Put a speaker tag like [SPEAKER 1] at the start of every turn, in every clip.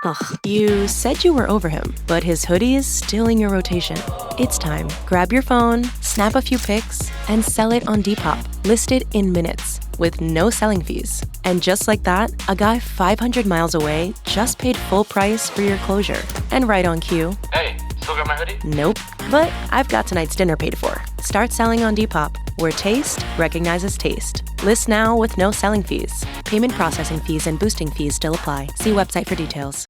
[SPEAKER 1] Ugh, you said you were over him, but his hoodie is still in your rotation. It's time. Grab your phone, snap a few pics, and sell it on Depop. Listed in minutes, with no selling fees. And just like that, a guy 500 miles away just paid full price for your closure. And right on cue.
[SPEAKER 2] Hey, still got my hoodie?
[SPEAKER 1] Nope, but I've got tonight's dinner paid for. Start selling on Depop, where taste recognizes taste. List now with no selling fees. Payment processing fees and boosting fees still apply. See website for details.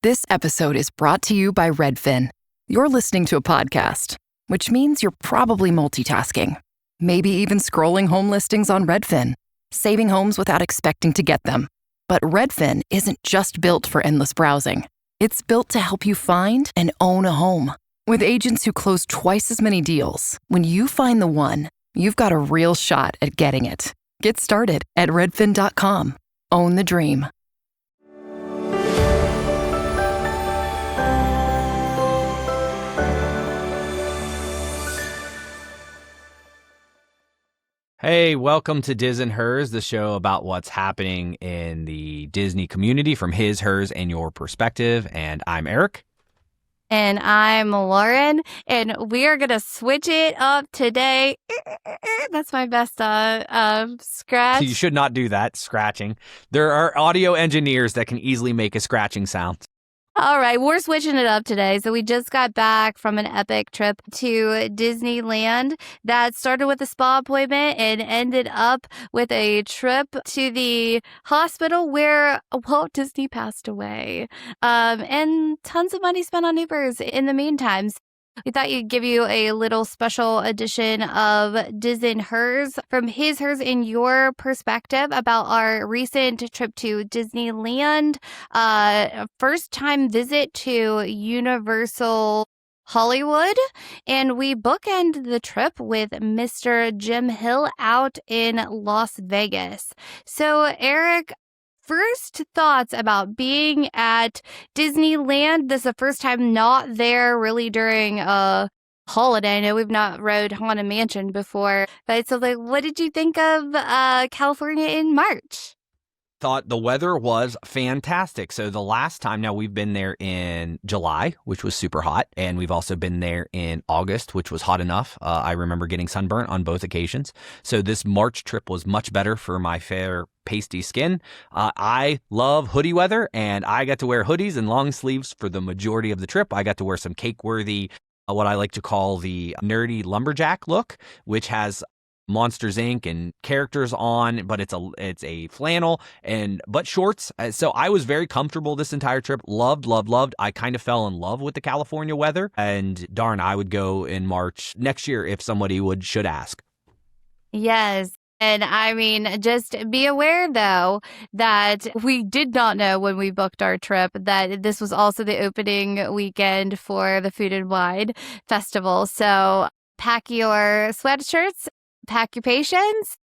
[SPEAKER 3] This episode is brought to you by Redfin. You're listening to a podcast, which means you're probably multitasking. Maybe even scrolling home listings on Redfin, saving homes without expecting to get them. But Redfin isn't just built for endless browsing. It's built to help you find and own a home. With agents who close twice as many deals, when you find the one, you've got a real shot at getting it. Get started at redfin.com. Own the dream.
[SPEAKER 2] Hey, welcome to Diz and Hers, the show about what's happening in the Disney community from his, hers, and your perspective. And I'm Eric.
[SPEAKER 4] And I'm Lauren, and we are going to switch it up today. That's my best scratch.
[SPEAKER 2] You should not do that, scratching. There are audio engineers that can easily make a scratching sound.
[SPEAKER 4] All right, we're switching it up today. So we just got back from an epic trip to Disneyland that started with a spa appointment and ended up with a trip to the hospital where Walt Disney passed away. And tons of money spent on Ubers in the meantime. We thought you'd give you a little special edition of Diz and Hers from his, hers, and your perspective about our recent trip to Disneyland. First time visit to Universal Hollywood, and we bookend the trip with Mr. Jim Hill out in Las Vegas. So, Eric, first thoughts about being at Disneyland. This is the first time not there really during a holiday. I know we've not rode Haunted Mansion before, but so what did you think of California in March?
[SPEAKER 2] Thought the weather was fantastic. So the last time, now we've been there in July, which was super hot, and we've also been there in August, which was hot enough. I remember getting sunburnt on both occasions. So this March trip was much better for my fair pasty skin. I love hoodie weather, and I got to wear hoodies and long sleeves for the majority of the trip. I got to wear some cake-worthy, what I like to call the nerdy lumberjack look, which has Monsters Inc. and characters on, but it's a flannel but shorts. So I was very comfortable this entire trip. Loved. I kind of fell in love with the California weather, and darn, I would go in March next year if somebody should ask.
[SPEAKER 4] Yes. And I mean, just be aware, though, that we did not know when we booked our trip that this was also the opening weekend for the Food and Wine Festival. So pack your sweatshirts, pack your patience,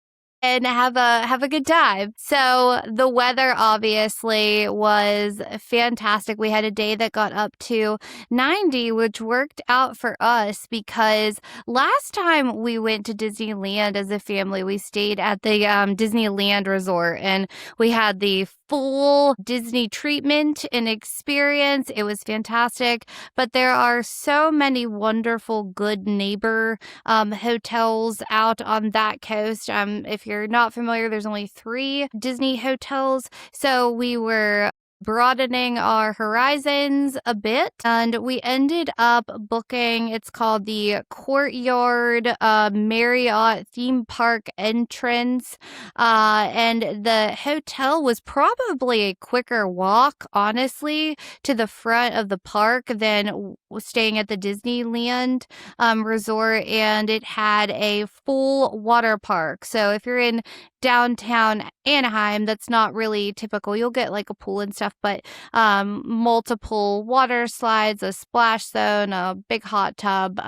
[SPEAKER 4] and have a good time. So the weather obviously was fantastic. We had a day that got up to 90, which worked out for us because last time we went to Disneyland as a family, we stayed at the Disneyland Resort, and we had the full Disney treatment and experience. It was fantastic, but there are so many wonderful Good Neighbor hotels out on that coast. If you're not familiar, there's only 3 Disney hotels. So we were broadening our horizons a bit, and we ended up booking, it's called the Courtyard Marriott theme park entrance, and the hotel was probably a quicker walk, honestly, to the front of the park than staying at the Disneyland resort, and it had a full water park. So if you're in downtown Anaheim, that's not really typical. You'll get like a pool and stuff, but multiple water slides, a splash zone, a big hot tub.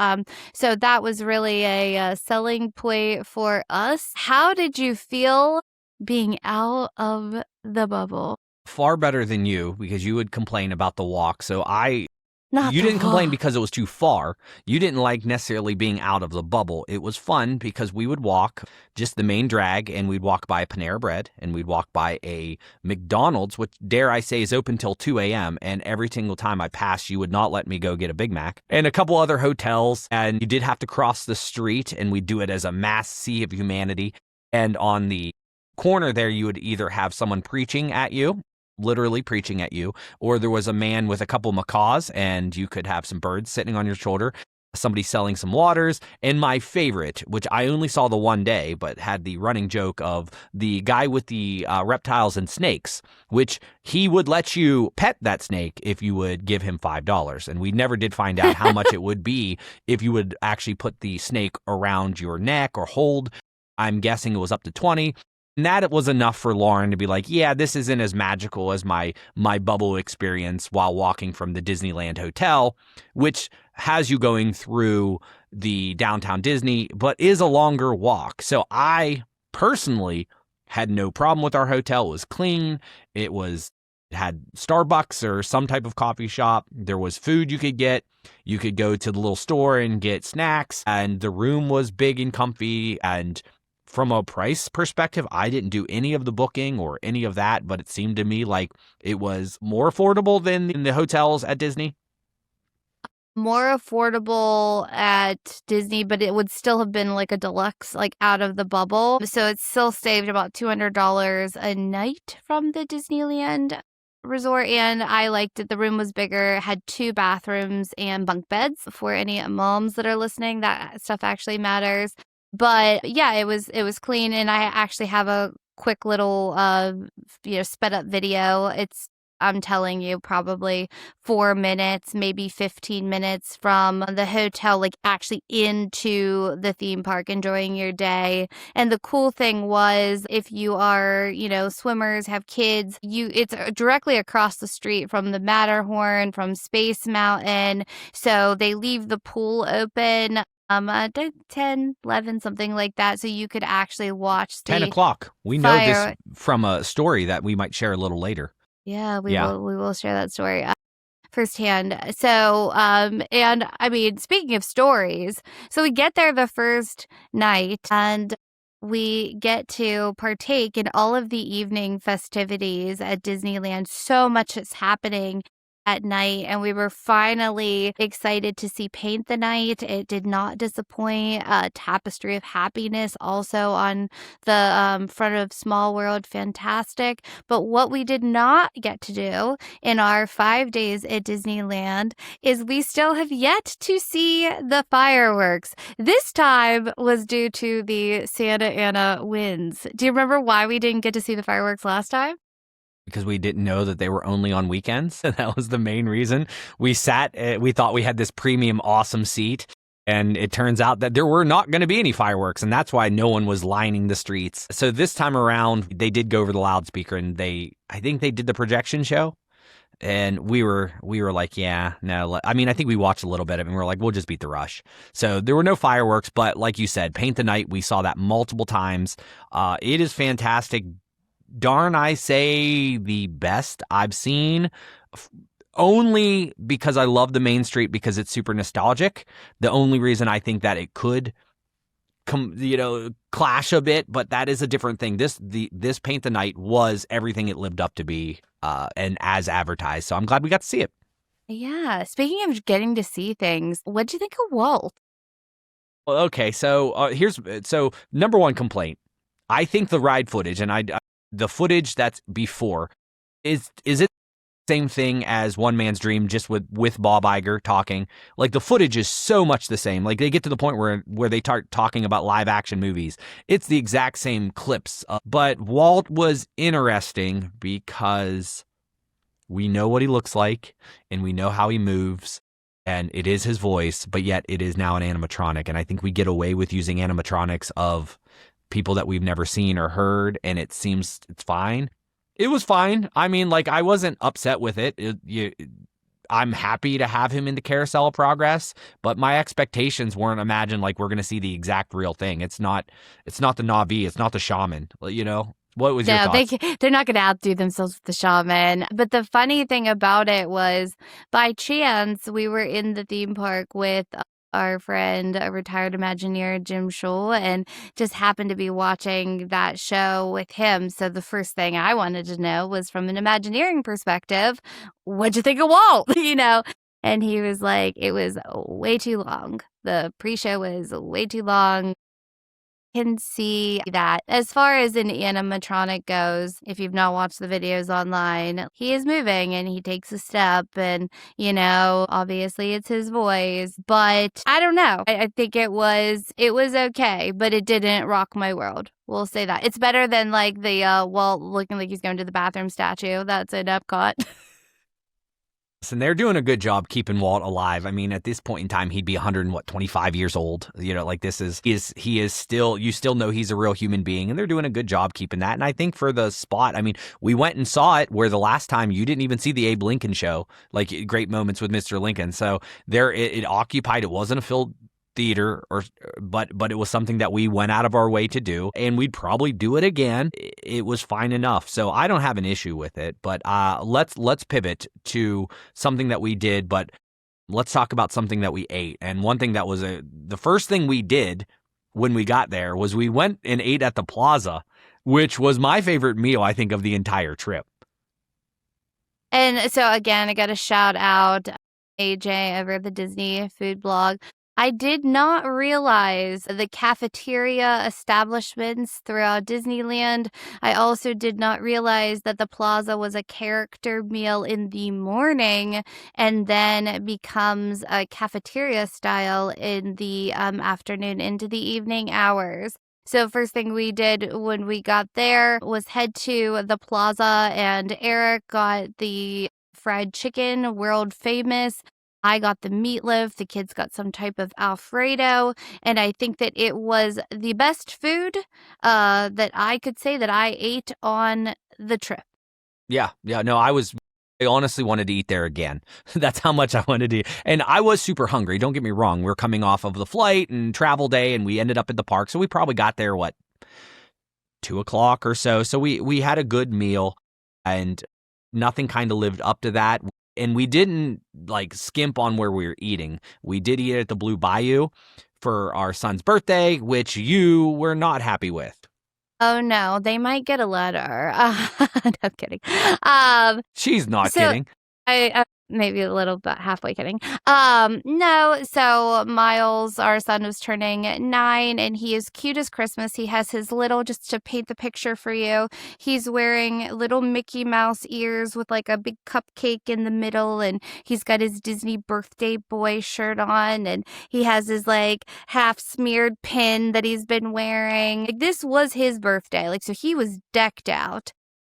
[SPEAKER 4] So that was really a selling point for us. How did you feel being out of the bubble?
[SPEAKER 2] Far better than you, because you would complain about the walk. So I
[SPEAKER 4] Not
[SPEAKER 2] You
[SPEAKER 4] the
[SPEAKER 2] didn't complain
[SPEAKER 4] walk.
[SPEAKER 2] because it was too far. You didn't like necessarily being out of the bubble. It was fun because we would walk just the main drag, and we'd walk by a Panera Bread, and we'd walk by a McDonald's, which, dare I say, is open till 2 a.m. And every single time I passed, you would not let me go get a Big Mac. And a couple other hotels, and you did have to cross the street, and we'd do it as a mass sea of humanity. And on the corner there, you would either have someone preaching at you, literally preaching at you, or there was a man with a couple macaws, and you could have some birds sitting on your shoulder, somebody selling some waters, and my favorite, which I only saw the one day, but had the running joke of the guy with the reptiles and snakes, which he would let you pet that snake if you would give him $5. And we never did find out how much it would be if you would actually put the snake around your neck or hold. I'm guessing it was up to 20. And that was enough for Lauren to be like, yeah, this isn't as magical as my bubble experience while walking from the Disneyland hotel, which has you going through the downtown Disney, but is a longer walk. So I personally had no problem with our hotel. It was clean. It had Starbucks or some type of coffee shop. There was food you could get. You could go to the little store and get snacks, and the room was big and comfy. And from a price perspective, I didn't do any of the booking or any of that, but it seemed to me like it was more affordable than in the hotels at Disney.
[SPEAKER 4] More affordable at Disney, but it would still have been like a deluxe, like out of the bubble. So it still saved about $200 a night from the Disneyland resort. And I liked it. The room was bigger, had 2 bathrooms and bunk beds. For any moms that are listening, that stuff actually matters. But yeah, it was clean, and I actually have a quick little sped up video. I'm telling you, probably 4 minutes, maybe 15 minutes from the hotel, like actually into the theme park, enjoying your day. And the cool thing was, if you are, swimmers, have kids, it's directly across the street from the Matterhorn, from Space Mountain. So they leave the pool open 10, 11, something like that. So you could actually watch the
[SPEAKER 2] 10 o'clock. We know this from a story that we might share a little later.
[SPEAKER 4] Yeah, we will share that story firsthand. So, and I mean, speaking of stories, so we get there the first night, and we get to partake in all of the evening festivities at Disneyland. So much is happening at night, and we were finally excited to see Paint the Night. It did not disappoint. Tapestry of Happiness also on the front of Small World, fantastic. But what we did not get to do in our 5 days at Disneyland is we still have yet to see the fireworks. This time was due to the Santa Ana winds. Do you remember why we didn't get to see the fireworks last time?
[SPEAKER 2] Because we didn't know that they were only on weekends. And that was the main reason. We thought we had this premium awesome seat. And it turns out that there were not going to be any fireworks. And that's why no one was lining the streets. So this time around, they did go over the loudspeaker, and I think they did the projection show. And we were like, yeah, no. I mean, I think we watched a little bit of it, and we were like, we'll just beat the rush. So there were no fireworks. But like you said, Paint the Night, we saw that multiple times. It is fantastic. Darn, I say the best I've seen, only because I love the Main Street, because it's super nostalgic. The only reason I think that it could clash a bit, but that is a different thing. This Paint the Night was everything it lived up to be, and as advertised. So I'm glad we got to see it.
[SPEAKER 4] Yeah. Speaking of getting to see things, what do you think of Walt?
[SPEAKER 2] Well, okay, so so number one complaint. I think the ride footage, and the footage that's before, is it the same thing as One Man's Dream, just with Bob Iger talking? Like, the footage is so much the same. Like, they get to the point where they start talking about live action movies. It's the exact same clips. But Walt was interesting because we know what he looks like, and we know how he moves, and it is his voice, but yet it is now an animatronic. And I think we get away with using animatronics of people that we've never seen or heard, and it seems it's fine. It was fine. I mean, like, I wasn't upset with it. I'm happy to have him in the Carousel of Progress, but my expectations weren't imagined like we're going to see the exact real thing. It's not the Na'vi. It's not the shaman. What was your
[SPEAKER 4] No,
[SPEAKER 2] thoughts?
[SPEAKER 4] they're not going to outdo themselves with the shaman. But the funny thing about it was, by chance, we were in the theme park with our friend, a retired Imagineer, Jim Schul, and just happened to be watching that show with him. So the first thing I wanted to know was, from an Imagineering perspective, what'd you think of Walt? And he was like, it was way too long. The pre-show was way too long. Can see that as far as an animatronic goes, if you've not watched the videos online, he is moving and he takes a step, and obviously it's his voice, but I don't know. I think it was okay, but it didn't rock my world. We'll say that. It's better than like the Walt looking like he's going to the bathroom statue that's in Epcot.
[SPEAKER 2] And they're doing a good job keeping Walt alive. I mean, at this point in time, he'd be 125 years old. Like he is still, you still know he's a real human being, and they're doing a good job keeping that. And I think for the spot, I mean, we went and saw it where the last time you didn't even see the Abe Lincoln show, like Great Moments with Mr. Lincoln. So it occupied, it wasn't a filled theater, but it was something that we went out of our way to do, and we'd probably do it again. It was fine enough, so I don't have an issue with it. But let's pivot to something that we did, but let's talk about something that we ate. And one thing that was the first thing we did when we got there was we went and ate at the Plaza, which was my favorite meal, I think, of the entire trip.
[SPEAKER 4] And so again, I got to shout out AJ over at the Disney food blog. I did not realize the cafeteria establishments throughout Disneyland. I also did not realize that the Plaza was a character meal in the morning and then becomes a cafeteria style in the afternoon into the evening hours. So first thing we did when we got there was head to the Plaza, and Eric got the fried chicken, world famous. I got the meatloaf. The kids got some type of Alfredo. And I think that it was the best food that I could say that I ate on the trip.
[SPEAKER 2] Yeah. No, I honestly wanted to eat there again. That's how much I wanted to eat. And I was super hungry. Don't get me wrong. We're coming off of the flight and travel day, and we ended up at the park. So we probably got there, 2:00 or so. So we had a good meal, and nothing kind of lived up to that. And we didn't skimp on where we were eating. We did eat at the Blue Bayou for our son's birthday, which you were not happy with.
[SPEAKER 4] Oh, no, they might get a letter. No, I'm kidding.
[SPEAKER 2] She's not kidding.
[SPEAKER 4] I maybe a little bit halfway kidding. No, so Miles, our son, was turning 9, and he is cute as Christmas. He has his little, just to paint the picture for you, he's wearing little Mickey Mouse ears with a big cupcake in the middle, and he's got his Disney birthday boy shirt on, and he has his half smeared pin that he's been wearing. This was his birthday, so he was decked out.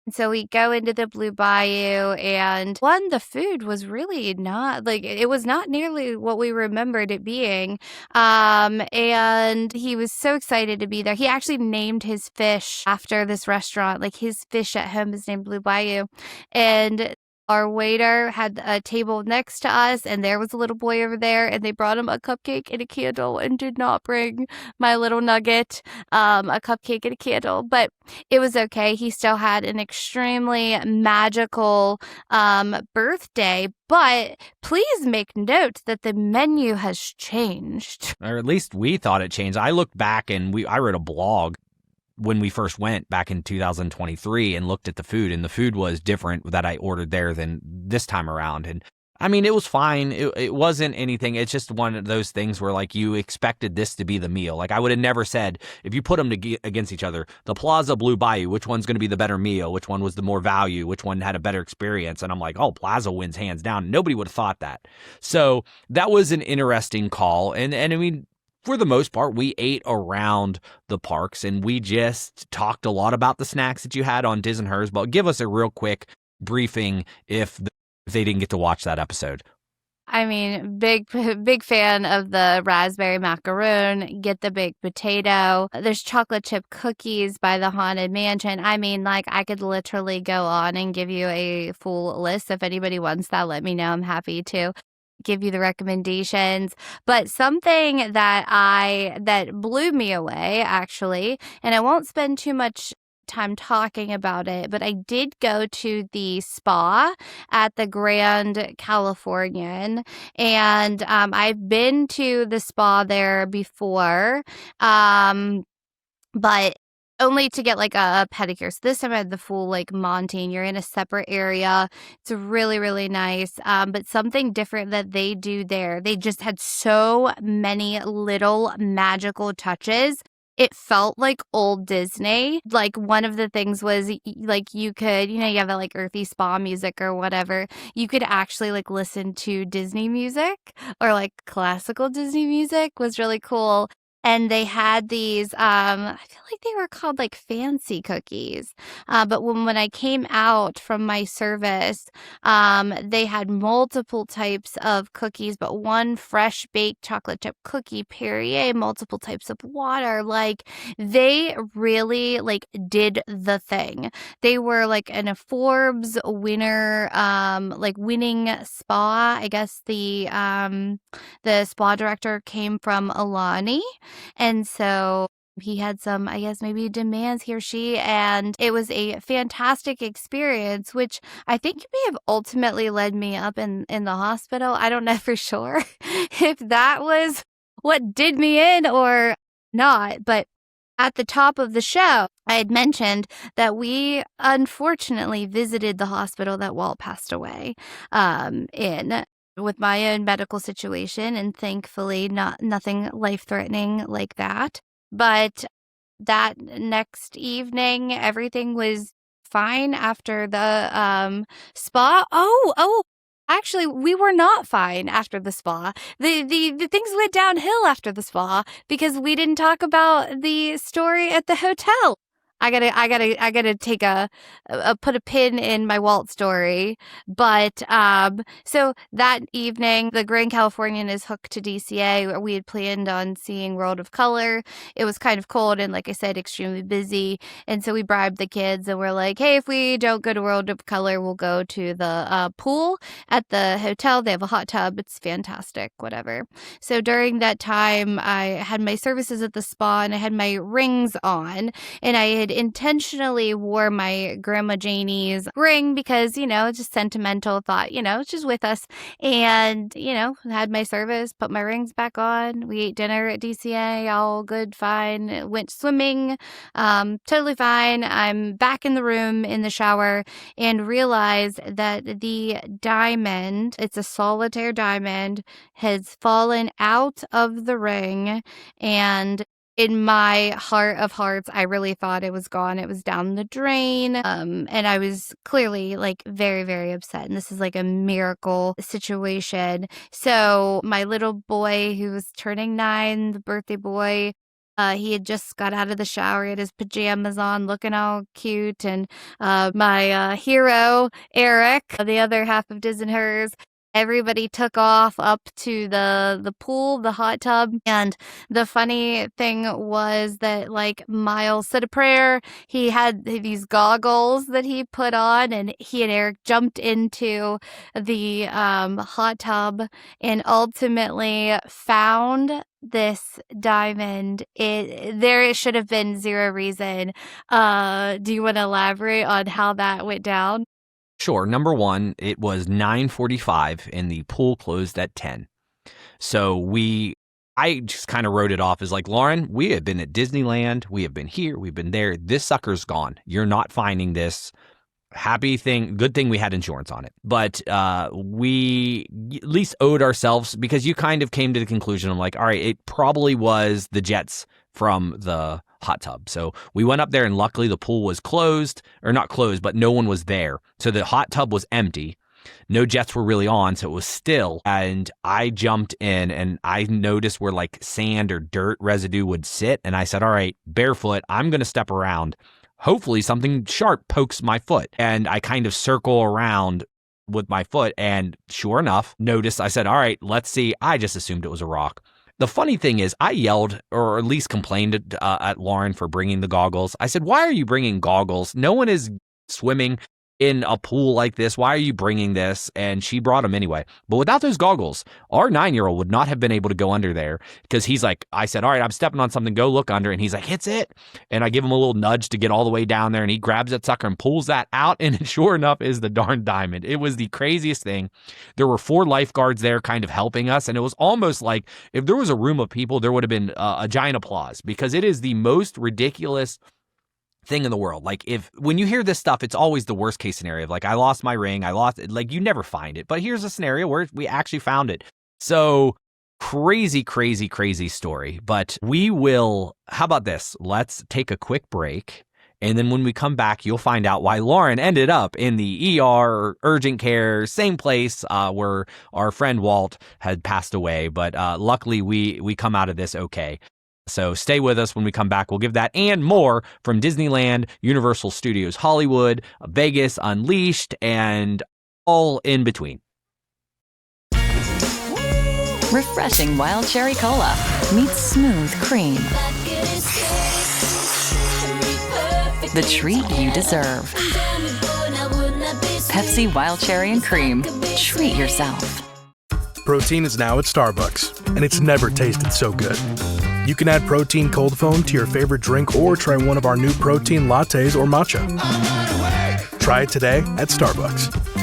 [SPEAKER 4] So we go into the Blue Bayou, and the food was really not, it was not nearly what we remembered it being. And he was so excited to be there. He actually named his fish after this restaurant. His fish at home is named Blue Bayou. And our waiter had a table next to us, and there was a little boy over there, and they brought him a cupcake and a candle and did not bring my little nugget a cupcake and a candle. But it was okay. He still had an extremely magical birthday. But please make note that the menu has changed.
[SPEAKER 2] Or at least we thought it changed. I looked back, and I wrote a blog when we first went back in 2023 and looked at the food, and the food was different that I ordered there than this time around. And I mean, it was fine. It wasn't anything. It's just one of those things where you expected this to be the meal. I would have never said, if you put them against each other, the Plaza, Blue Bayou, which one's going to be the better meal? Which one was the more value? Which one had a better experience? And I'm like, oh, Plaza wins hands down. Nobody would have thought that. So that was an interesting call. And I mean, for the most part, we ate around the parks, and we just talked a lot about the snacks that you had on Diz and Hers. But give us a real quick briefing if they didn't get to watch that episode.
[SPEAKER 4] I mean, big fan of the raspberry macaroon. Get the baked potato. There's chocolate chip cookies by the Haunted Mansion. I mean, I could literally go on and give you a full list. If anybody wants that, let me know. I'm happy to give you the recommendations. But something that blew me away, actually, and I won't spend too much time talking about it, but I did go to the spa at the Grand Californian, and I've been to the spa there before, but only to get like a pedicure. So this time I had the full like Montane. You're in a separate area. It's really, really nice. But something different that they do there, they just had so many little magical touches. It felt like old Disney. Like one of the things was like you could, you have that like earthy spa music or whatever. You could actually like listen to Disney music or like classical Disney music was really cool. And they had these, I feel like they were called like fancy cookies. But when I came out from my service, they had multiple types of cookies, but one fresh baked chocolate chip cookie, Perrier, multiple types of water. Like they really like did the thing. They were like in a Forbes winner, like winning spa. I guess the spa director came from Alani. And so he had some, I guess, maybe demands, he or she, and it was a fantastic experience, which I think may have ultimately led me up in the hospital. I don't know for sure if that was what did me in or not, but at the top of the show, I had mentioned that we unfortunately visited the hospital that Walt passed away in with my own medical situation, and thankfully nothing life-threatening like that. But that next evening, everything was fine after the spa. Actually, we were not fine after the spa. The things went downhill after the spa because we didn't talk about the story at the hotel. I gotta take put a pin in my Walt story. But, so that evening, the Grand Californian is hooked to DCA. We had planned on seeing World of Color. It was kind of cold and, like I said, extremely busy. And so we bribed the kids and we're like, hey, if we don't go to World of Color, we'll go to the pool at the hotel. They have a hot tub. It's fantastic, whatever. So during that time, I had my services at the spa and I had my rings on, and I had intentionally wore my Grandma Janie's ring because, just sentimental, thought, it's just with us. And, had my service, put my rings back on. We ate dinner at DCA, all good, fine. Went swimming, totally fine. I'm back in the room in the shower and realize that the diamond, it's a solitaire diamond, has fallen out of the ring. And in my heart of hearts, I really thought it was gone. It was down the drain. And I was clearly like very, very upset. And this is like a miracle situation. So my little boy who was turning 9, the birthday boy, he had just got out of the shower, he had his pajamas on, looking all cute. And my hero, Eric, the other half of Diz and Hers, everybody took off up to the pool, the hot tub. And the funny thing was that like Miles said a prayer. He had these goggles that he put on, and he and Eric jumped into the hot tub and ultimately found this diamond. It should have been zero reason. Do you want to elaborate on how that went down?
[SPEAKER 2] Sure. Number one, it was 9:45 and the pool closed at 10. So I just kind of wrote it off as like, Lauren, we have been at Disneyland. We have been here. We've been there. This sucker's gone. You're not finding this. Good thing we had insurance on it. But we at least owed ourselves, because you kind of came to the conclusion, I'm like, all right, it probably was the jets from the hot tub. So we went up there and luckily the pool was closed, or not closed, but no one was there. So the hot tub was empty. No jets were really on, so it was still. And I jumped in and I noticed where like sand or dirt residue would sit. And I said, all right, barefoot, I'm going to step around. Hopefully something sharp pokes my foot. And I kind of circle around with my foot. And sure enough, I said, all right, let's see. I just assumed it was a rock. The funny thing is, I yelled, or at least complained at Lauren for bringing the goggles. I said, why are you bringing goggles? No one is swimming. in a pool like this? Why are you bringing this? And she brought him anyway. But without those goggles, our 9-year-old would not have been able to go under there because he's like, I said, all right, I'm stepping on something, go look under. And he's like, it's it. And I give him a little nudge to get all the way down there, and he grabs that sucker and pulls that out. And sure enough is the darn diamond. It was the craziest thing. There were 4 lifeguards there kind of helping us. And it was almost like if there was a room of people, there would have been a giant applause because it is the most ridiculous thing in the world. Like when you hear this stuff, it's always the worst case scenario of like, I lost my ring, I lost it. Like you never find it. But here's a scenario where we actually found it. So crazy, crazy, crazy story. But how about this? Let's take a quick break. And then when we come back, you'll find out why Lauren ended up in the ER, urgent care, same place where our friend Walt had passed away. But luckily, we come out of this okay. So stay with us when we come back. We'll give that and more from Disneyland, Universal Studios Hollywood, Vegas Unleashed, and all in between.
[SPEAKER 3] Refreshing wild cherry cola meets smooth cream. The treat you deserve. Pepsi Wild Cherry and Cream. Treat yourself.
[SPEAKER 5] Protein is now at Starbucks, and it's never tasted so good. You can add protein cold foam to your favorite drink or try one of our new protein lattes or matcha. Try it today at Starbucks.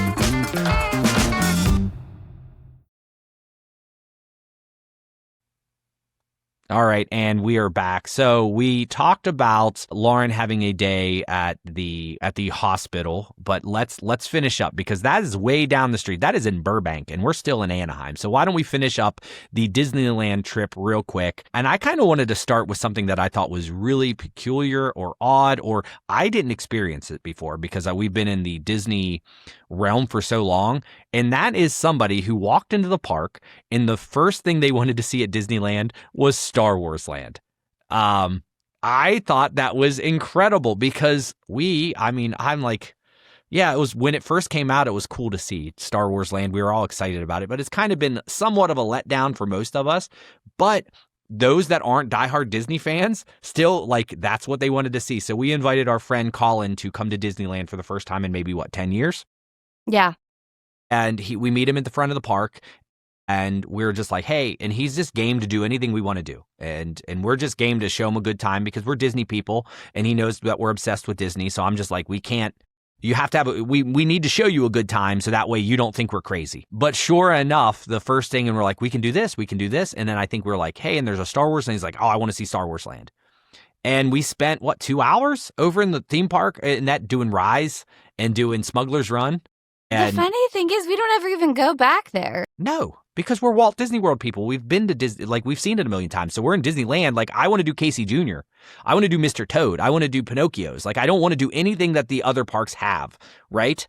[SPEAKER 2] All right, and we are back. So we talked about Lauren having a day at the hospital, but let's finish up because that is way down the street. That is in Burbank, and we're still in Anaheim. So why don't we finish up the Disneyland trip real quick? And I kind of wanted to start with something that I thought was really peculiar or odd, or I didn't experience it before because we've been in the Disney realm for so long. And that is somebody who walked into the park and the first thing they wanted to see at Disneyland was Star Wars Land. I thought that was incredible because I'm like, yeah, it was when it first came out, it was cool to see Star Wars Land. We were all excited about it, but it's kind of been somewhat of a letdown for most of us. But those that aren't diehard Disney fans still like that's what they wanted to see. So we invited our friend Colin to come to Disneyland for the first time in maybe 10 years?
[SPEAKER 4] Yeah.
[SPEAKER 2] And we meet him at the front of the park and we're just like, hey, and he's just game to do anything we want to do. And we're just game to show him a good time because we're Disney people and he knows that we're obsessed with Disney. So I'm just like, you have to have, we need to show you a good time so that way you don't think we're crazy. But sure enough, the first thing, and we're like, we can do this. And then I think we're like, hey, and there's a Star Wars, and he's like, oh, I want to see Star Wars Land. And we spent, 2 hours over in the theme park and that doing Rise and doing Smuggler's Run. And
[SPEAKER 4] the funny thing is we don't ever even go back there.
[SPEAKER 2] No, because we're Walt Disney World people. We've been to Disney, like we've seen it a million times. So we're in Disneyland. Like I want to do Casey Jr. I want to do Mr. Toad. I want to do Pinocchio's. Like I don't want to do anything that the other parks have, right?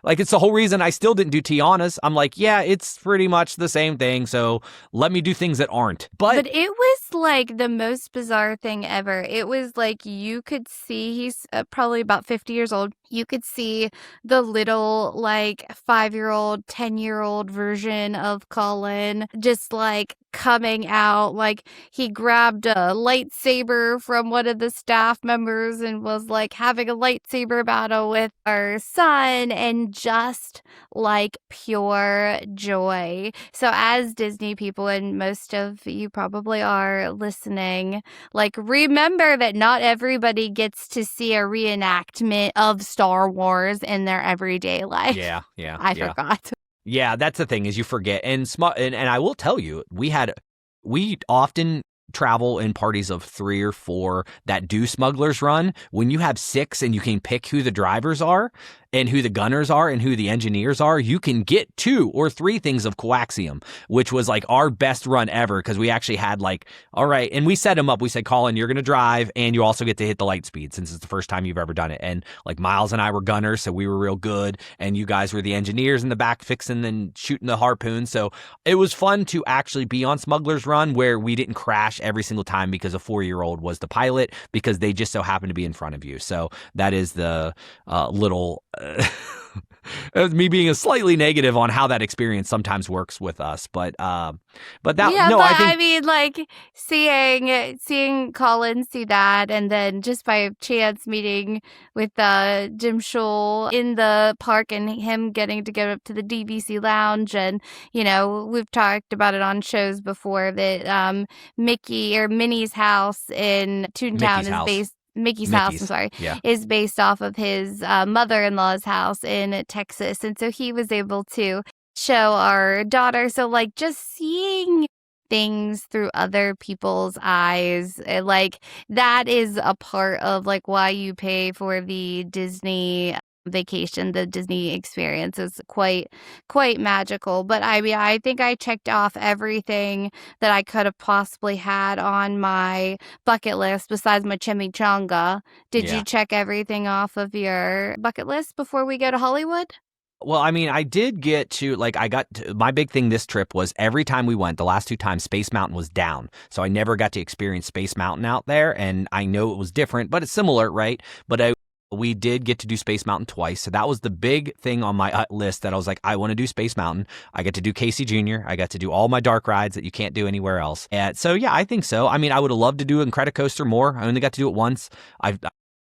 [SPEAKER 2] Like it's the whole reason I still didn't do Tiana's. I'm like, yeah, it's pretty much the same thing. So let me do things that aren't. But
[SPEAKER 4] it was like the most bizarre thing ever. It was like you could see he's probably about 50 years old. You could see the little like 5-year-old, 10-year-old version of Colin just like coming out. Like he grabbed a lightsaber from one of the staff members and was like having a lightsaber battle with our son and just like pure joy. So as Disney people, and most of you probably are listening, like remember that not everybody gets to see a reenactment of Star Wars in their everyday life.
[SPEAKER 2] Yeah.
[SPEAKER 4] I forgot.
[SPEAKER 2] Yeah, that's the thing is you forget. And I will tell you, we often travel in parties of 3 or 4 that do Smuggler's Run. When you have 6 and you can pick who the drivers are and who the gunners are and who the engineers are, you can get 2 or 3 things of Coaxium, which was like our best run ever because we actually had like, all right, and we set him up. We said, Colin, you're going to drive and you also get to hit the light speed since it's the first time you've ever done it. And like Miles and I were gunners, so we were real good. And you guys were the engineers in the back fixing and shooting the harpoon. So it was fun to actually be on Smuggler's Run where we didn't crash every single time because a 4-year-old was the pilot because they just so happened to be in front of you. So that is the little It was me being a slightly negative on how that experience sometimes works with us, but that
[SPEAKER 4] Yeah,
[SPEAKER 2] no,
[SPEAKER 4] but
[SPEAKER 2] I think
[SPEAKER 4] I mean, like seeing Colin see that, and then just by chance meeting with Jim Scholl in the park, and him getting to go up to the DVC lounge, and we've talked about it on shows before that Mickey or Minnie's house in Toontown
[SPEAKER 2] Mickey's
[SPEAKER 4] is
[SPEAKER 2] house.
[SPEAKER 4] based. Mickey's house, I'm sorry,
[SPEAKER 2] Yeah.
[SPEAKER 4] is based off of his mother-in-law's house in Texas, and so he was able to show our daughter. So like just seeing things through other people's eyes, like that is a part of like why you pay for the Disney vacation. The Disney experience is quite magical. But I mean, I think I checked off everything that I could have possibly had on my bucket list besides my chimichanga. Did
[SPEAKER 2] Yeah.
[SPEAKER 4] you check everything off of your bucket list before we go to Hollywood?
[SPEAKER 2] Well, I mean, I did get to, like, my big thing this trip was every time we went, the last 2 times, Space Mountain was down. So I never got to experience Space Mountain out there. And I know it was different, but it's similar, right? But we did get to do Space Mountain twice. So that was the big thing on my list that I was like, I want to do Space Mountain. I get to do Casey Jr. I got to do all my dark rides that you can't do anywhere else. And so, yeah, I think so. I mean, I would have loved to do Incredicoaster more. I only got to do it once. I've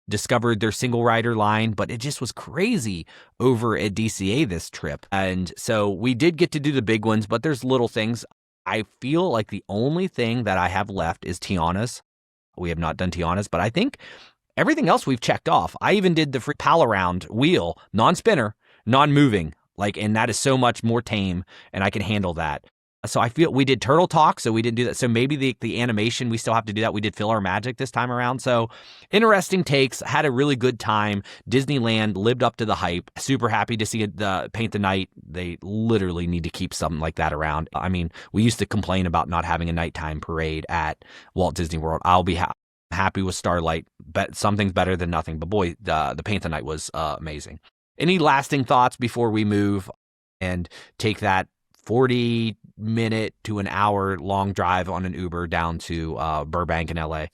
[SPEAKER 2] discovered their single rider line, but it just was crazy over at DCA this trip. And so we did get to do the big ones, but there's little things. I feel like the only thing that I have left is Tiana's. We have not done Tiana's, but I think everything else we've checked off. I even did the free pal around wheel, non-spinner, non-moving, and that is so much more tame, and I can handle that. So I feel we did Turtle Talk, so we didn't do that. So maybe the animation, we still have to do that. We did Fill Our Magic this time around. So interesting takes, had a really good time. Disneyland lived up to the hype. Super happy to see the Paint the Night. They literally need to keep something like that around. I mean, we used to complain about not having a nighttime parade at Walt Disney World. I'll be happy with Starlight, but something's better than nothing. But boy, the Paint the Night was amazing. Any lasting thoughts before we move and take that 40-minute to an hour long drive on an Uber down to Burbank in LA?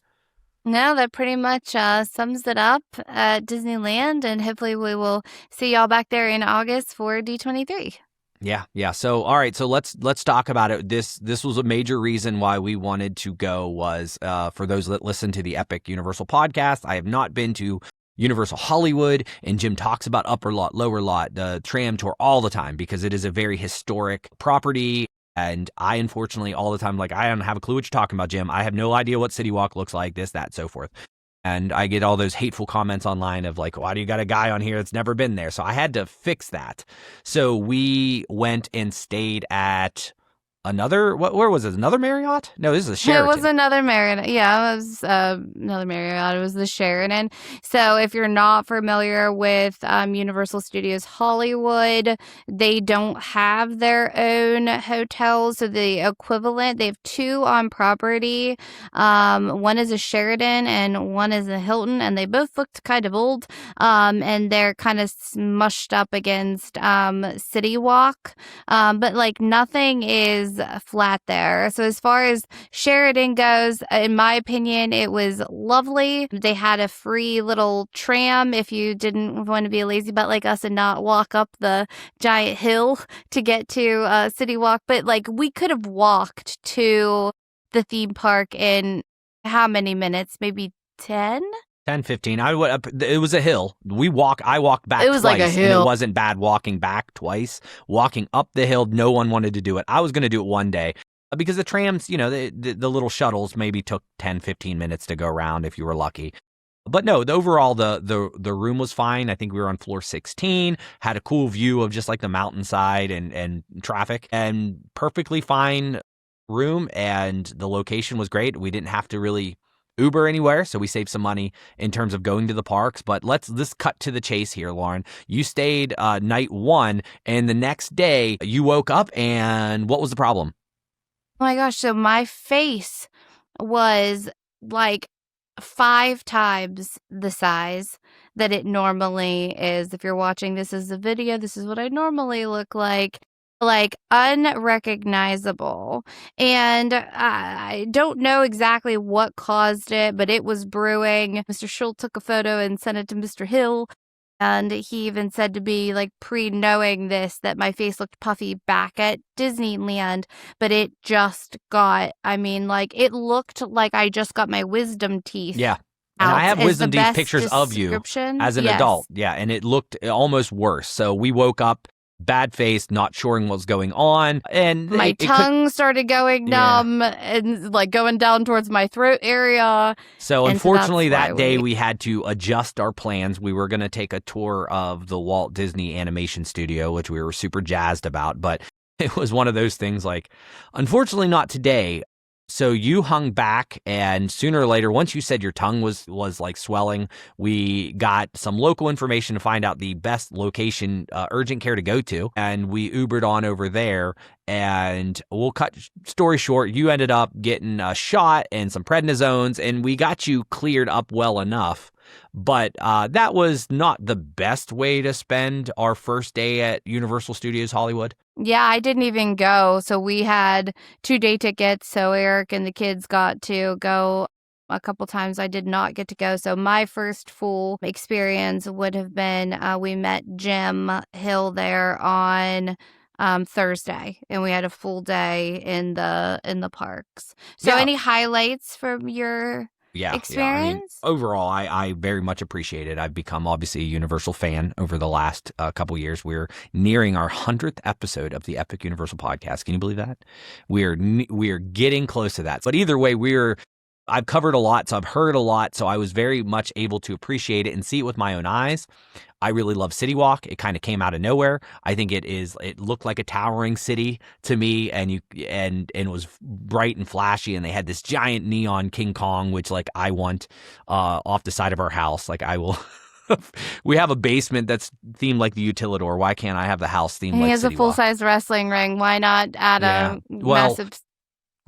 [SPEAKER 4] No, that pretty much sums it up at Disneyland, and hopefully we will see y'all back there in August for D23.
[SPEAKER 2] Yeah. So, all right. So let's talk about it. This was a major reason why we wanted to go was for those that listen to the Epic Universal podcast. I have not been to Universal Hollywood, and Jim talks about upper lot, lower lot, the tram tour all the time because it is a very historic property. And I, unfortunately, all the time, I don't have a clue what you're talking about, Jim. I have no idea what City Walk looks like, this, that, so forth. And I get all those hateful comments online of why do you got a guy on here that's never been there? So I had to fix that. So we went and stayed at another, where was it? Another Marriott? No, this is a Sheraton.
[SPEAKER 4] It was another Marriott. Yeah, it was another Marriott. It was the Sheraton. So if you're not familiar with Universal Studios Hollywood, they don't have their own hotels. So the equivalent, they have 2 on property. One is a Sheraton and one is a Hilton, and they both looked kind of old. And they're kind of smushed up against City Walk. But nothing is flat there. So as far as Sheridan goes, in my opinion, it was lovely. They had a free little tram if you didn't want to be a lazy butt like us and not walk up the giant hill to get to City Walk. But we could have walked to the theme park in how many minutes? Maybe 10?
[SPEAKER 2] 10, 15. It was a hill. I walked back
[SPEAKER 4] It was
[SPEAKER 2] twice,
[SPEAKER 4] like a hill.
[SPEAKER 2] and it wasn't bad walking back twice. Walking up the hill, no one wanted to do it. I was going to do it one day because the trams, the little shuttles maybe took 10, 15 minutes to go around if you were lucky. But no, overall, the room was fine. I think we were on floor 16, had a cool view of just the mountainside and traffic, and perfectly fine room. And the location was great. We didn't have to really Uber anywhere, so we saved some money in terms of going to the parks. But let's cut to the chase here, Lauren. You stayed night 1, and the next day you woke up, and what was the problem?
[SPEAKER 4] Oh my gosh, so my face was 5 times the size that it normally is. If you're watching this as a video, this is what I normally look like unrecognizable. And I don't know exactly what caused it, but it was brewing. Mr. Schultz took a photo and sent it to Mr. Hill. And he even said to me, like, pre-knowing this, that my face looked puffy back at Disneyland, but it just got, I mean, like, it looked like I just got my wisdom teeth
[SPEAKER 2] Yeah. And
[SPEAKER 4] out.
[SPEAKER 2] I have
[SPEAKER 4] Is
[SPEAKER 2] wisdom
[SPEAKER 4] the
[SPEAKER 2] teeth
[SPEAKER 4] best
[SPEAKER 2] pictures of you
[SPEAKER 4] description.
[SPEAKER 2] as an
[SPEAKER 4] Yes.
[SPEAKER 2] adult. Yeah. And it looked almost worse. So we woke up bad faced, not sure what was going on. And
[SPEAKER 4] My tongue started going numb and like going down towards my throat area.
[SPEAKER 2] So
[SPEAKER 4] And
[SPEAKER 2] unfortunately,
[SPEAKER 4] that's
[SPEAKER 2] that
[SPEAKER 4] why
[SPEAKER 2] day we had to adjust our plans. We were going to take a tour of the Walt Disney Animation Studio, which we were super jazzed about. But it was one of those things like, unfortunately, not today. So you hung back, and sooner or later, once you said your tongue was like swelling, we got some local information to find out the best location, urgent care to go to, and we Ubered on over there. And we'll cut story short, you ended up getting a shot and some prednisones, and we got you cleared up well enough. But that was not the best way to spend our first day at Universal Studios Hollywood.
[SPEAKER 4] Yeah, I didn't even go. So we had 2-day tickets. So Eric and the kids got to go a couple times. I did not get to go. So my first full experience would have been we met Jim Hill there on Thursday, and we had a full day in the parks. So any highlights from your experience?
[SPEAKER 2] I mean, overall, I very much appreciate it. I've become obviously a Universal fan over the last couple years. We're nearing our 100th episode of the Epic Universal Podcast. Can you believe that? We are getting close to that. But either way, I've covered a lot, so I've heard a lot, so I was very much able to appreciate it and see it with my own eyes. I really love City Walk. It kind of came out of nowhere. I think it looked like a towering city to me, and it was bright and flashy, and they had this giant neon King Kong, which like I want off the side of our house. Like I will. We have a basement that's themed like the Utilidor. Why can't I have the house themed like City Walk?
[SPEAKER 4] He has a full-size wrestling ring. Why not add a massive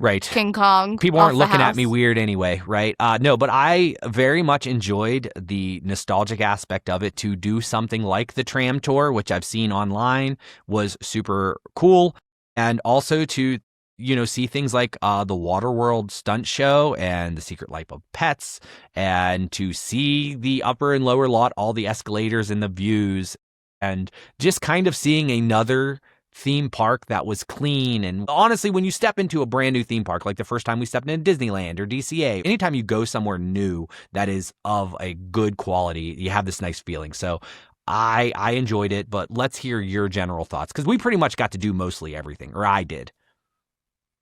[SPEAKER 2] right.
[SPEAKER 4] King Kong?
[SPEAKER 2] People aren't looking at me weird anyway, right? No, but I very much enjoyed the nostalgic aspect of it. To do something like the tram tour, which I've seen online, was super cool. And also to, see things like the Waterworld stunt show and the Secret Life of Pets, and to see the upper and lower lot, all the escalators and the views, and just kind of seeing another theme park that was clean. And honestly, when you step into a brand new theme park, like the first time we stepped into Disneyland or DCA, anytime you go somewhere new that is of a good quality, you have this nice feeling. So I enjoyed it, but let's hear your general thoughts, because we pretty much got to do mostly everything, or I did.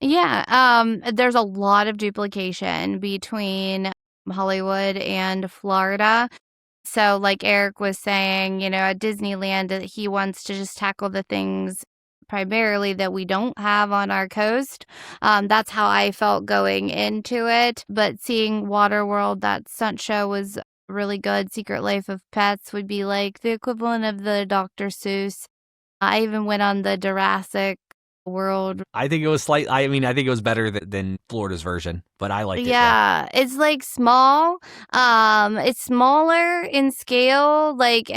[SPEAKER 4] Yeah, there's a lot of duplication between Hollywood and Florida. So like Eric was saying, at Disneyland, he wants to just tackle the things primarily that we don't have on our coast. That's how I felt going into it. But seeing Waterworld, that stunt show was really good. Secret Life of Pets would be like the equivalent of the Dr. Seuss. I even went on the Jurassic World.
[SPEAKER 2] I think it was I think it was better than Florida's version, but I liked it.
[SPEAKER 4] Yeah, it's like small. It's smaller in scale. Like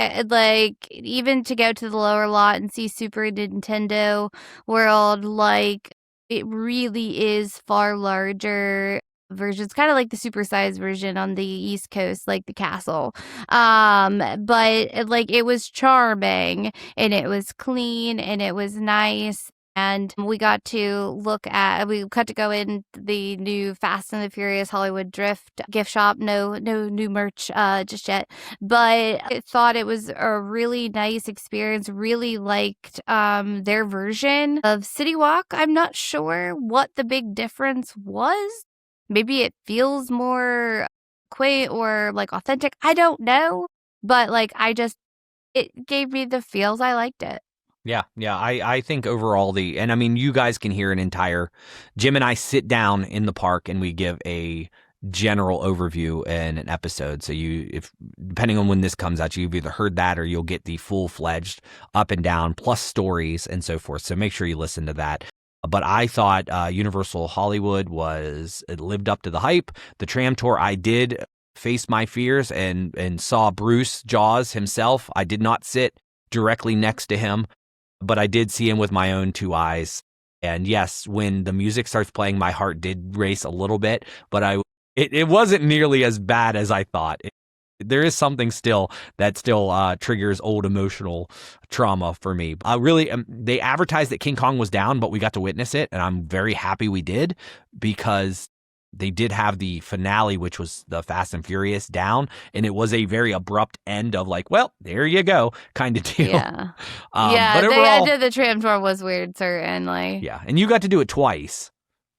[SPEAKER 4] even to go to the lower lot and see Super Nintendo World, like it really is far larger version. It's kind of like the supersized version on the East Coast, like the castle. But like it was charming, and it was clean, and it was nice. And we got to go in the new Fast and the Furious Hollywood Drift gift shop. No new merch just yet. But I thought it was a really nice experience. Really liked their version of City Walk. I'm not sure what the big difference was. Maybe it feels more quaint or like authentic. I don't know. But like it gave me the feels. I liked it.
[SPEAKER 2] Yeah. I think overall you guys can hear Jim and I sit down in the park and we give a general overview in an episode. So depending on when this comes out, you've either heard that or you'll get the full-fledged up and down plus stories and so forth. So make sure you listen to that. But I thought Universal Hollywood it lived up to the hype. The tram tour, I did face my fears and saw Bruce Jaws himself. I did not sit directly next to him, but I did see him with my own two eyes. And yes, when the music starts playing, my heart did race a little bit, but it wasn't nearly as bad as I thought. there is something still that triggers old emotional trauma for me. Really, they advertised that King Kong was down, but we got to witness it, and I'm very happy we did, because they did have the finale, which was the Fast and Furious down, and it was a very abrupt end of like, well, there you go, kind of deal.
[SPEAKER 4] Yeah,
[SPEAKER 2] But
[SPEAKER 4] the
[SPEAKER 2] overall,
[SPEAKER 4] end of the tram tour was weird, certainly.
[SPEAKER 2] yeah, and you got to do it twice.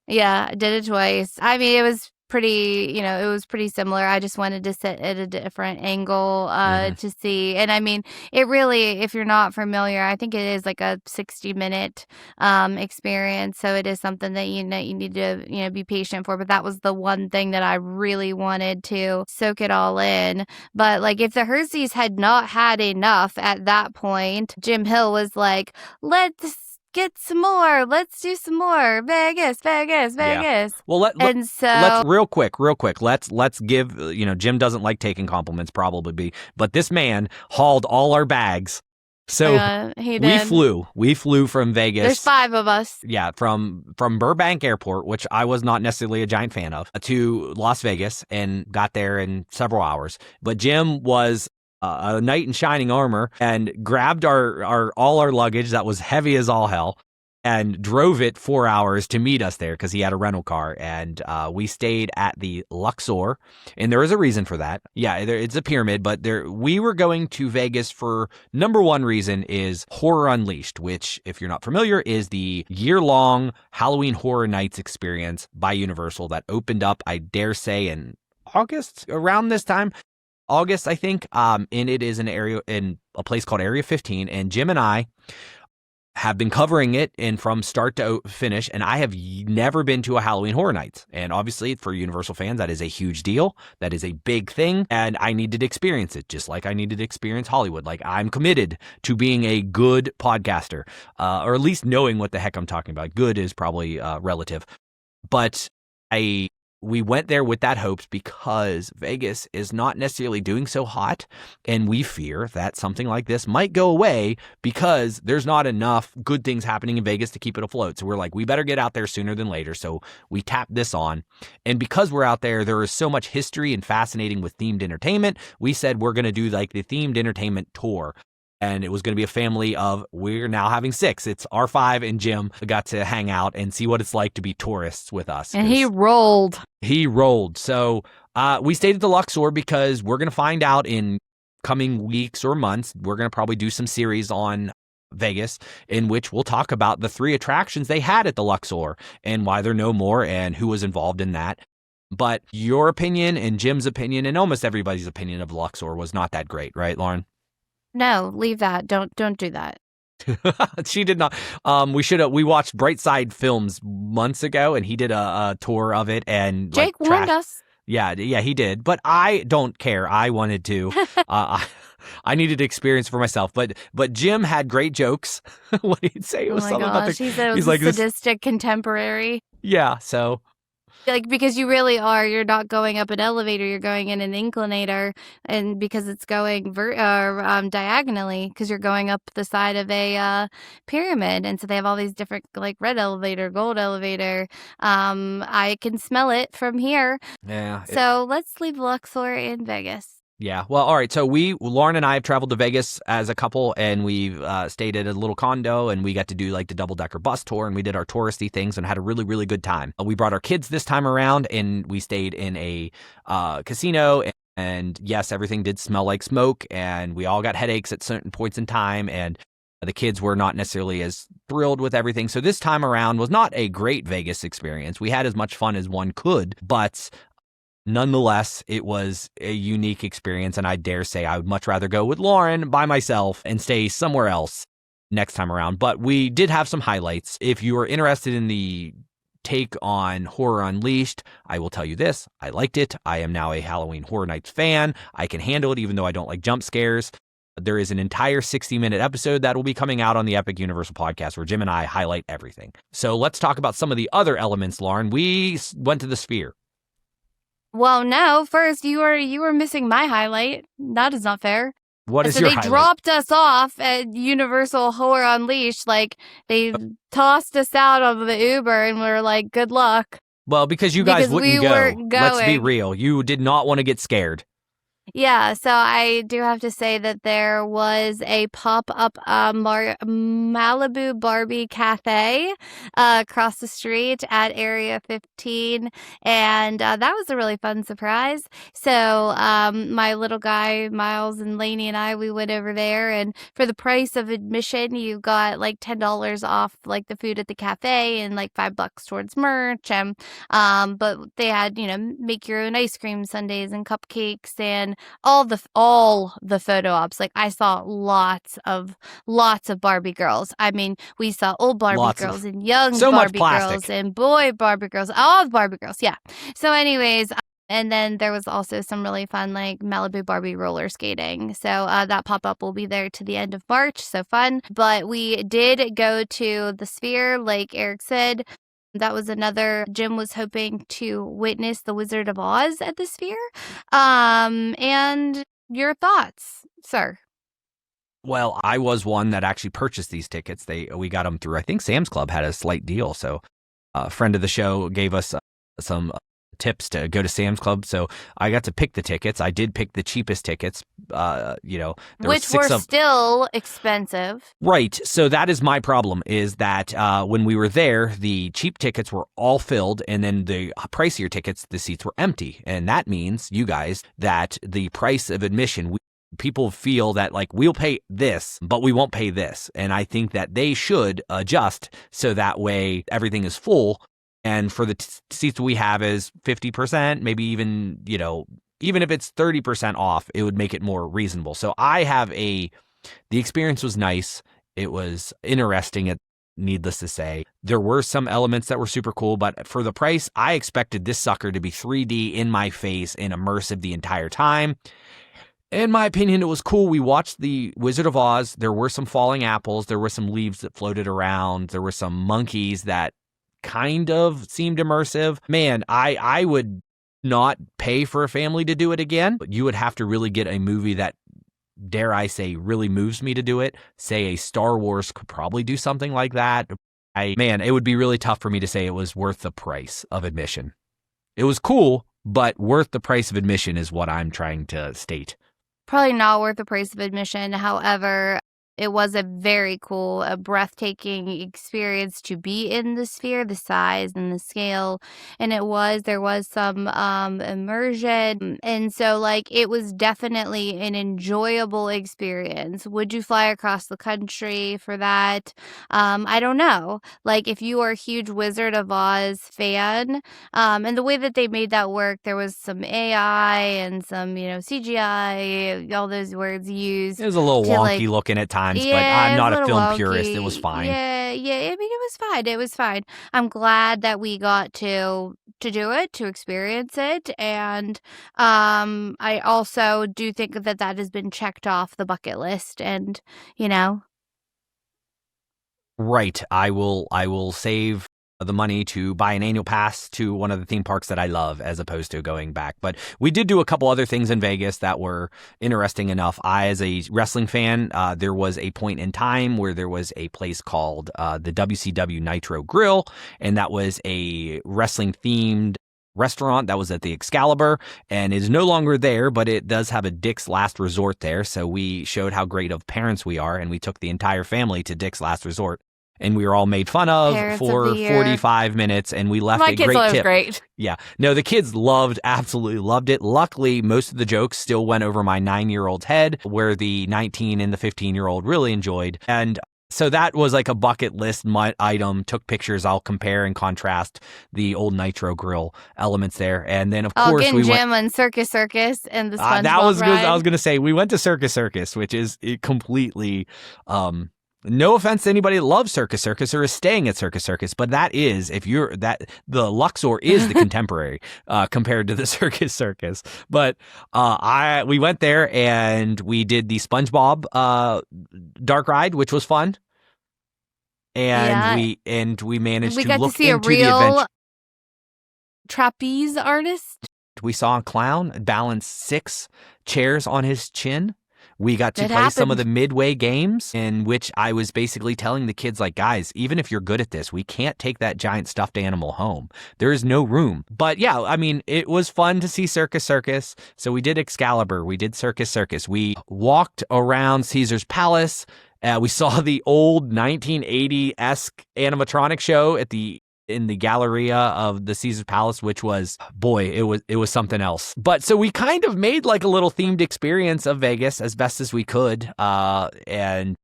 [SPEAKER 4] Yeah, I did it twice. I mean, it was pretty, it was pretty similar. I just wanted to sit at a different angle to see. And I mean, it really, if you're not familiar, I think it is like a 60-minute experience. So it is something that, you need to, be patient for. But that was the one thing that I really wanted to soak it all in. But like, if the Hershey's had not had enough at that point, Jim Hill was like, let's get some more. Let's do some more. Vegas.
[SPEAKER 2] Yeah. Well, let's real quick. Let's give, Jim doesn't like taking compliments, probably, but this man hauled all our bags. So
[SPEAKER 4] he did.
[SPEAKER 2] We flew from Vegas.
[SPEAKER 4] There's 5 of us.
[SPEAKER 2] Yeah, from Burbank Airport, which I was not necessarily a giant fan of, to Las Vegas, and got there in several hours. But Jim was a knight in shining armor and grabbed all our luggage that was heavy as all hell and drove it 4 hours to meet us there, because he had a rental car. And we stayed at the Luxor, and there is a reason for that. Yeah, it's a pyramid, but we were going to Vegas for number one reason is Horror Unleashed, which, if you're not familiar, is the year-long Halloween Horror Nights experience by Universal that opened up, I dare say, in August, around this time. August, I think, and it is in a place called Area 15, and Jim and I have been covering it and from start to finish, and I have never been to a Halloween Horror Nights. And obviously, for Universal fans, that is a huge deal. That is a big thing, and I needed to experience it, just like I needed to experience Hollywood. Like, I'm committed to being a good podcaster, or at least knowing what the heck I'm talking about. Good is probably relative, but we went there with that hopes, because Vegas is not necessarily doing so hot, and we fear that something like this might go away because there's not enough good things happening in Vegas to keep it afloat. So we're like, we better get out there sooner than later. So we tapped this on. And because we're out there is so much history and fascinating with themed entertainment. We said we're going to do like the themed entertainment tour. And it was going to be a family of, we're now having 6. It's R5 and Jim got to hang out and see what it's like to be tourists with us.
[SPEAKER 4] And he rolled.
[SPEAKER 2] So we stayed at the Luxor because we're going to find out in coming weeks or months. We're going to probably do some series on Vegas in which we'll talk about the 3 attractions they had at the Luxor and why they're no more and who was involved in that. But your opinion and Jim's opinion and almost everybody's opinion of Luxor was not that great, right, Lauren?
[SPEAKER 4] No, leave that. Don't do that.
[SPEAKER 2] She did not. We watched Brightside Films months ago, and he did a tour of it. And
[SPEAKER 4] Jake warned us.
[SPEAKER 2] Yeah, he did. But I don't care. I wanted to. I needed to experience for myself. But Jim had great jokes. What did he say? It was something about the.
[SPEAKER 4] He said it was like sadistic contemporary.
[SPEAKER 2] Yeah. So.
[SPEAKER 4] Like, because you really are, you're not going up an elevator, you're going in an inclinator, and because it's going diagonally, because you're going up the side of a pyramid, and so they have all these different, like, red elevator, gold elevator. I can smell it from here.
[SPEAKER 2] Yeah.
[SPEAKER 4] So let's leave Luxor in Vegas.
[SPEAKER 2] Yeah. Well, all right. So Lauren and I have traveled to Vegas as a couple, and we've stayed at a little condo, and we got to do like the double-decker bus tour, and we did our touristy things and had a really, really good time. We brought our kids this time around, and we stayed in a casino, and yes, everything did smell like smoke, and we all got headaches at certain points in time, and the kids were not necessarily as thrilled with everything. So this time around was not a great Vegas experience. We had as much fun as one could, but nonetheless, it was a unique experience, and I dare say I would much rather go with Lauren by myself and stay somewhere else next time around. But we did have some highlights. If you are interested in the take on Horror Unleashed, I will tell you this. I liked it. I am now a Halloween Horror Nights fan. I can handle it even though I don't like jump scares. There is an entire 60-minute episode that will be coming out on the Epic Universal podcast where Jim and I highlight everything. So let's talk about some of the other elements, Lauren. We went to the Sphere.
[SPEAKER 4] Well, no. First, you were missing my highlight. That is not fair.
[SPEAKER 2] What is your highlight?
[SPEAKER 4] So they dropped us off at Universal Horror Unleashed. Like, they tossed us out of the Uber, and we were like, good luck.
[SPEAKER 2] Well, because you guys wouldn't go.
[SPEAKER 4] Weren't going.
[SPEAKER 2] Let's be real. You did not want to get scared.
[SPEAKER 4] Yeah, so I do have to say that there was a pop-up Malibu Barbie cafe across the street at Area 15, and that was a really fun surprise. So my little guy, Miles and Lainey and I, we went over there, and for the price of admission, you got like $10 off like the food at the cafe and like $5 towards merch. And but they had, make your own ice cream sundaes and cupcakes and all the photo ops. Like I saw lots of Barbie girls. I mean, we saw old Barbie girls and young
[SPEAKER 2] so much
[SPEAKER 4] Barbie
[SPEAKER 2] plastic.
[SPEAKER 4] girls and boy Barbie girls, all the Barbie girls. Yeah. So anyways, and then there was also some really fun like Malibu Barbie roller skating. So that pop-up will be there to the end of March. So fun. But we did go to the Sphere, like Eric said. That was another. Jim was hoping to witness the Wizard of Oz at the Sphere. And your thoughts, sir?
[SPEAKER 2] Well, I was one that actually purchased these tickets. We got them through, I think Sam's Club had a slight deal. So a friend of the show gave us some tips to go to Sam's Club. So I got to pick the tickets. I did pick the cheapest tickets,
[SPEAKER 4] which were still expensive.
[SPEAKER 2] Right. So that is my problem is that when we were there, the cheap tickets were all filled and then the pricier tickets, the seats were empty. And that means, you guys, that the price of admission, people feel that like we'll pay this, but we won't pay this. And I think that they should adjust so that way everything is full. And for the seats we have is 50%, maybe even, even if it's 30% off, it would make it more reasonable. So the experience was nice. It was interesting, needless to say. There were some elements that were super cool, but for the price, I expected this sucker to be 3D in my face and immersive the entire time. In my opinion, it was cool. We watched the Wizard of Oz. There were some falling apples. There were some leaves that floated around. There were some monkeys that kind of seemed immersive. Man, I would not pay for a family to do it again, but you would have to really get a movie that, dare I say, really moves me to do it. Say a Star Wars could probably do something like that. It would be really tough for me to say it was worth the price of admission. It was cool, but worth the price of admission is what I'm trying to state.
[SPEAKER 4] Probably not worth the price of admission. However, it was a very cool, a breathtaking experience to be in the Sphere, the size and the scale. And there was some immersion. And so like, it was definitely an enjoyable experience. Would you fly across the country for that? I don't know. Like if you are a huge Wizard of Oz fan, and the way that they made that work, there was some AI and some, CGI, all those words used.
[SPEAKER 2] It was a little wonky looking at times.
[SPEAKER 4] Yeah,
[SPEAKER 2] but I'm not a film
[SPEAKER 4] wonky.
[SPEAKER 2] purist. It was fine.
[SPEAKER 4] Yeah. I mean, it was fine. I'm glad that we got to do it, to experience it, and I also do think that has been checked off the bucket list, and
[SPEAKER 2] Right. I will save the money to buy an annual pass to one of the theme parks that I love as opposed to going back. But we did do a couple other things in Vegas that were interesting enough. As a wrestling fan, there was a point in time where there was a place called the WCW Nitro Grill, and that was a wrestling themed restaurant that was at the Excalibur and is no longer there, but it does have a Dick's Last Resort there. So we showed how great of parents we are, and we took the entire family to Dick's Last Resort. And we were all made fun of for 45 minutes, and we left a great tip.
[SPEAKER 4] My kids thought it was great.
[SPEAKER 2] Yeah. No, the kids absolutely loved it. Luckily, most of the jokes still went over my 9-year-old's head, where the 19 and the 15-year-old really enjoyed. And so that was like a bucket list item. Took pictures. I'll compare and contrast the old Nitro Grill elements there. And then, of course,
[SPEAKER 4] we went... Jim on Circus and the SpongeBob
[SPEAKER 2] that was
[SPEAKER 4] ride.
[SPEAKER 2] Good. I was going to say, we went to Circus, which is completely... no offense to anybody that loves Circus or is staying at Circus, but that is, the Luxor is the contemporary compared to the Circus. But we went there and we did the SpongeBob dark ride, which was fun. And we managed to look
[SPEAKER 4] see
[SPEAKER 2] into
[SPEAKER 4] a real
[SPEAKER 2] the adventure.
[SPEAKER 4] Trapeze artist.
[SPEAKER 2] We saw a clown balance 6 chairs on his chin We got to
[SPEAKER 4] It
[SPEAKER 2] play some of
[SPEAKER 4] happened.
[SPEAKER 2] the midway games in which I was basically telling the kids, like, guys, even if you're good at this, we can't take that giant stuffed animal home. There is no room. But yeah, I mean, it was fun to see Circus Circus. So we did Excalibur. We did Circus Circus. We walked around Caesar's Palace. We saw the old 1980-esque animatronic show in the Galleria of the Caesar's Palace, which was, boy, it was something else. But so we kind of made like a little themed experience of Vegas as best as we could. And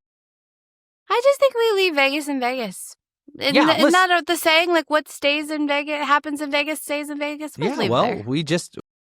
[SPEAKER 4] I just think we leave Vegas in Vegas. Isn't that the saying? Like, what stays in Vegas, happens in Vegas, stays in Vegas?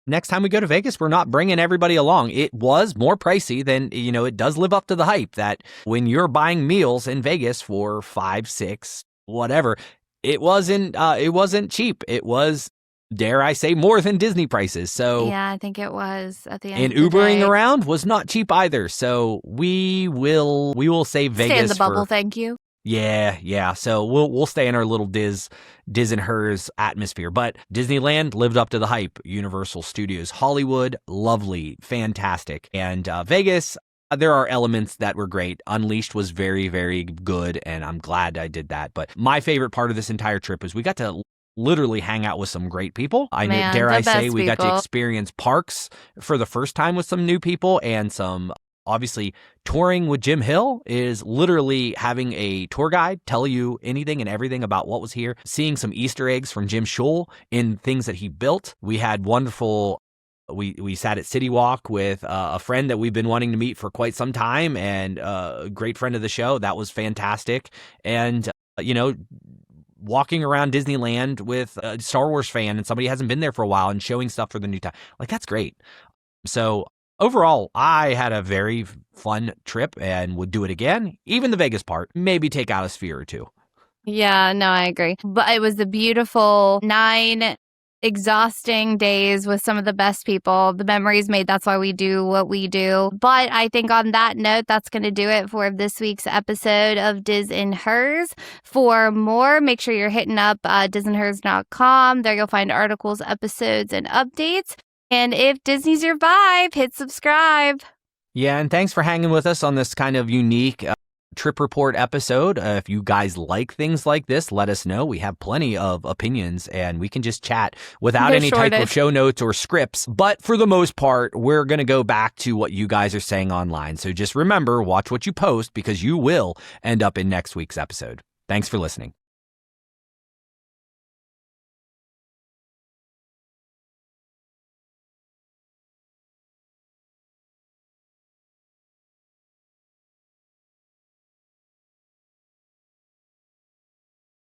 [SPEAKER 2] Next time we go to Vegas, we're not bringing everybody along. It was more pricey than, it does live up to the hype that when you're buying meals in Vegas for 5, 6, whatever, it wasn't cheap. It was, dare I say, more than Disney prices. So
[SPEAKER 4] yeah, I think it was at the end.
[SPEAKER 2] And
[SPEAKER 4] of the
[SPEAKER 2] Ubering
[SPEAKER 4] day.
[SPEAKER 2] around was not cheap either. So we will save Vegas.
[SPEAKER 4] Stay in the bubble, thank you.
[SPEAKER 2] Yeah. So we'll stay in our little Diz and hers atmosphere. But Disneyland lived up to the hype. Universal Studios Hollywood, lovely, fantastic. And Vegas, there are elements that were great. Unleashed was very, very good, and I'm glad I did that. But my favorite part of this entire trip was we got to literally hang out with some great people. Dare I say, we got to experience parks for the first time with some new people, and some, obviously, touring with Jim Hill is literally having a tour guide tell you anything and everything about what was here. Seeing some Easter eggs from Jim Schul in things that he built. We had wonderful... We sat at City Walk with a friend that we've been wanting to meet for quite some time, and a great friend of the show. That was fantastic. And, walking around Disneyland with a Star Wars fan and somebody who hasn't been there for a while and showing stuff for the new time. Like, that's great. So overall, I had a very fun trip and would do it again. Even the Vegas part, maybe take out a sphere or two.
[SPEAKER 4] Yeah, no, I agree. But it was a beautiful 9 exhausting days with some of the best people. The memories made, that's why we do what we do. But I think on that note, that's going to do it for this week's episode of Diz and Hers. For more, make sure you're hitting up dizandhers.com. There you'll find articles, episodes, and updates. And if Disney's your vibe, hit subscribe.
[SPEAKER 2] Yeah, and thanks for hanging with us on this kind of unique trip report episode. If you guys like things like this, let us know. We have plenty of opinions, and we can just chat without any type of show notes or scripts. But for the most part, we're going to go back to what you guys are saying online. So just remember, watch what you post, because you will end up in next week's episode. Thanks for listening.